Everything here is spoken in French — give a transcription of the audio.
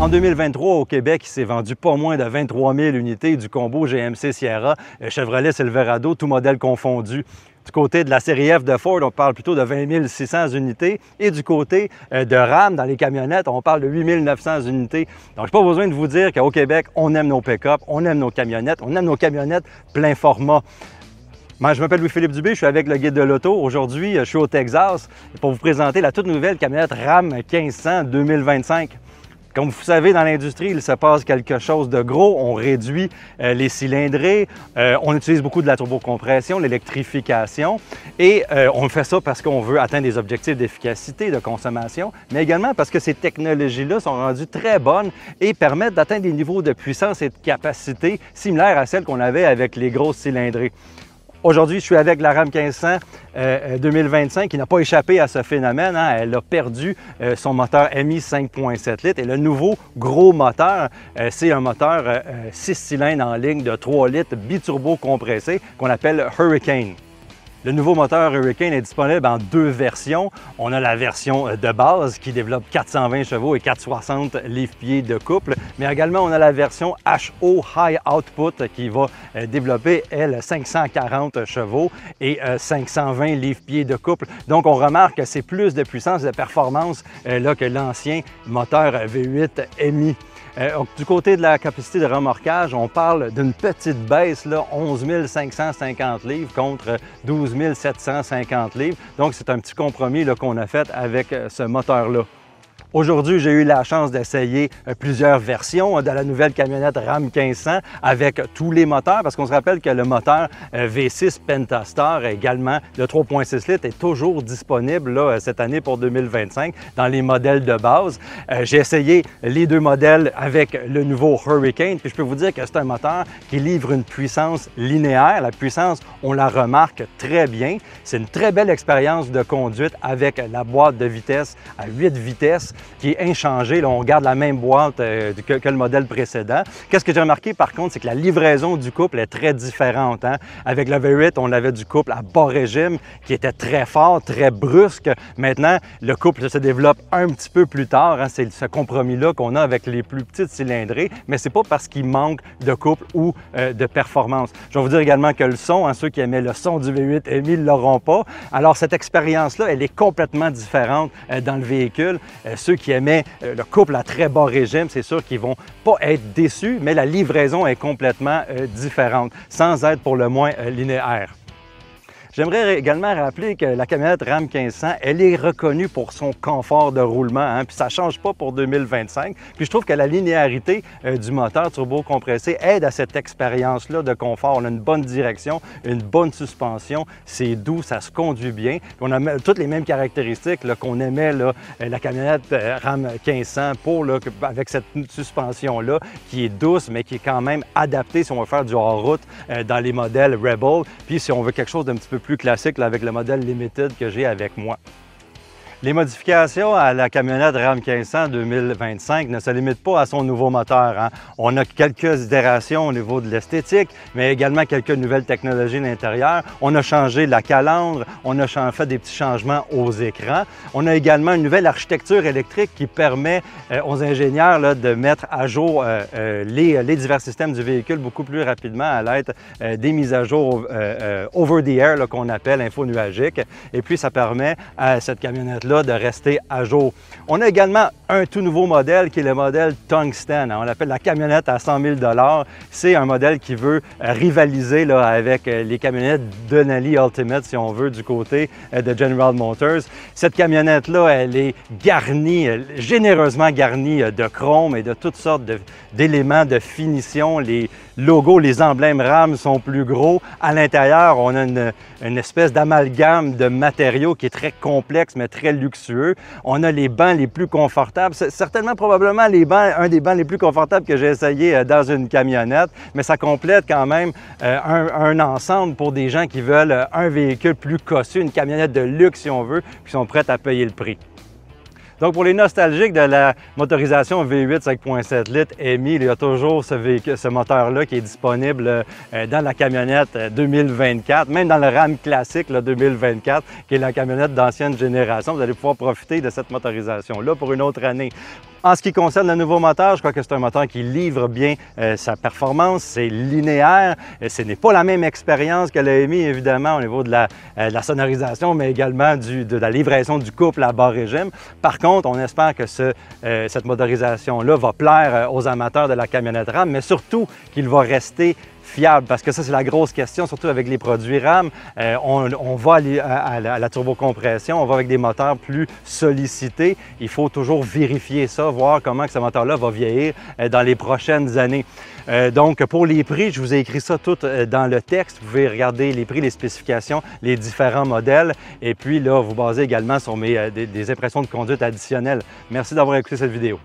En 2023, au Québec, il s'est vendu pas moins de 23 000 unités du combo GMC Sierra, Chevrolet Silverado, tout modèle confondu. Du côté de la série F de Ford, on parle plutôt de 20 600 unités. Et du côté de Ram, dans les camionnettes, on parle de 8 900 unités. Donc, je n'ai pas besoin de vous dire qu'au Québec, on aime nos pick-up, on aime nos camionnettes, on aime nos camionnettes plein format. Moi, je m'appelle Louis-Philippe Dubé, je suis avec le Guide de l'Auto. Aujourd'hui, je suis au Texas pour vous présenter la toute nouvelle camionnette Ram 1500 2025. Comme vous savez, dans l'industrie, il se passe quelque chose de gros. On réduit les cylindrées, on utilise beaucoup de la turbocompression, l'électrification, et on fait ça parce qu'on veut atteindre des objectifs d'efficacité, de consommation, mais également parce que ces technologies-là sont rendues très bonnes et permettent d'atteindre des niveaux de puissance et de capacité similaires à celles qu'on avait avec les grosses cylindrées. Aujourd'hui, je suis avec la Ram 1500 2025 qui n'a pas échappé à ce phénomène. Elle a perdu son moteur MI 5.7 litres et le nouveau gros moteur, c'est un moteur 6 cylindres en ligne de 3 litres biturbo compressé qu'on appelle Hurricane. Le nouveau moteur Hurricane est disponible en deux versions. On a la version de base qui développe 420 chevaux et 460 livres-pieds de couple, mais également on a la version HO High Output qui va développer, elle, 540 chevaux et 520 livres-pieds de couple. Donc on remarque que c'est plus de puissance et de performance là, que l'ancien moteur V8 MI. Du côté de la capacité de remorquage, on parle d'une petite baisse, là, 11 550 livres contre 12 750 livres. Donc, c'est un petit compromis qu'on a fait avec ce moteur-là. Aujourd'hui, j'ai eu la chance d'essayer plusieurs versions de la nouvelle camionnette Ram 1500 avec tous les moteurs, parce qu'on se rappelle que le moteur V6 Pentastar, également le 3.6 litres, est toujours disponible là, cette année pour 2025 dans les modèles de base. J'ai essayé les deux modèles avec le nouveau Hurricane, puis je peux vous dire que c'est un moteur qui livre une puissance linéaire. La puissance, on la remarque très bien. C'est une très belle expérience de conduite avec la boîte de vitesse à 8 vitesses, qui est inchangé. Là, on garde la même boîte que le modèle précédent. Qu'est-ce que j'ai remarqué par contre, c'est que la livraison du couple est très différente. Avec le V8, on avait du couple à bas régime qui était très fort, très brusque. Maintenant, le couple se développe un petit peu plus tard. C'est ce compromis-là qu'on a avec les plus petites cylindrées, mais c'est pas parce qu'il manque de couple ou de performance. Je vais vous dire également que le son, ceux qui aimaient le son du V8 MI ne l'auront pas. Alors, cette expérience-là, elle est complètement différente dans le véhicule. Ceux qui aimaient le couple à très bas régime, c'est sûr qu'ils ne vont pas être déçus, mais la livraison est complètement différente, sans être pour le moins linéaire. J'aimerais également rappeler que la camionnette Ram 1500, elle est reconnue pour son confort de roulement, puis ça ne change pas pour 2025. Puis je trouve que la linéarité du moteur turbo-compressé aide à cette expérience-là de confort. On a une bonne direction, une bonne suspension, c'est doux, ça se conduit bien. Puis on a toutes les mêmes caractéristiques qu'on aimait la camionnette Ram 1500 avec cette suspension-là qui est douce, mais qui est quand même adaptée si on veut faire du hors-route dans les modèles Rebel. Puis si on veut quelque chose d'un petit peu plus classique là, avec le modèle Limited que j'ai avec moi. Les modifications à la camionnette Ram 1500 2025 ne se limitent pas à son nouveau moteur. On a quelques itérations au niveau de l'esthétique, mais également quelques nouvelles technologies à l'intérieur. On a changé la calandre, on a fait des petits changements aux écrans. On a également une nouvelle architecture électrique qui permet aux ingénieurs là, de mettre à jour les divers systèmes du véhicule beaucoup plus rapidement à l'aide des mises à jour over the air qu'on appelle infonuagiques. Et puis, ça permet à cette camionnette-là de rester à jour. On a également un tout nouveau modèle qui est le modèle Tungsten. On l'appelle la camionnette à 100 000 $. C'est un modèle qui veut rivaliser là, avec les camionnettes Denali Ultimate, si on veut, du côté de General Motors. Cette camionnette-là, elle est garnie, généreusement garnie de chrome et de toutes sortes d'éléments de finition. Les logos, les emblèmes RAM sont plus gros. À l'intérieur, on a une espèce d'amalgame de matériaux qui est très complexe, mais très luxueux. On a les bancs les plus confortables. C'est certainement, probablement, un des bancs les plus confortables que j'ai essayé dans une camionnette, mais ça complète quand même un ensemble pour des gens qui veulent un véhicule plus cossu, une camionnette de luxe, si on veut, puis qui sont prêts à payer le prix. Donc, pour les nostalgiques de la motorisation V8 5.7 litres MI, il y a toujours ce moteur-là qui est disponible dans la camionnette 2024, même dans le Ram classique 2024, qui est la camionnette d'ancienne génération. Vous allez pouvoir profiter de cette motorisation-là pour une autre année. En ce qui concerne le nouveau moteur, je crois que c'est un moteur qui livre bien sa performance, c'est linéaire, ce n'est pas la même expérience que le MI évidemment au niveau de la sonorisation, mais également de la livraison du couple à bas régime. Par contre, on espère que cette motorisation-là va plaire aux amateurs de la camionnette RAM, mais surtout qu'il va rester fiable, parce que ça, c'est la grosse question, surtout avec les produits RAM. On va à la turbocompression, on va avec des moteurs plus sollicités. Il faut toujours vérifier ça, voir comment que ce moteur-là va vieillir dans les prochaines années. Donc, pour les prix, je vous ai écrit ça tout dans le texte. Vous pouvez regarder les prix, les spécifications, les différents modèles. Et puis là, vous basez également sur des impressions de conduite additionnelles. Merci d'avoir écouté cette vidéo.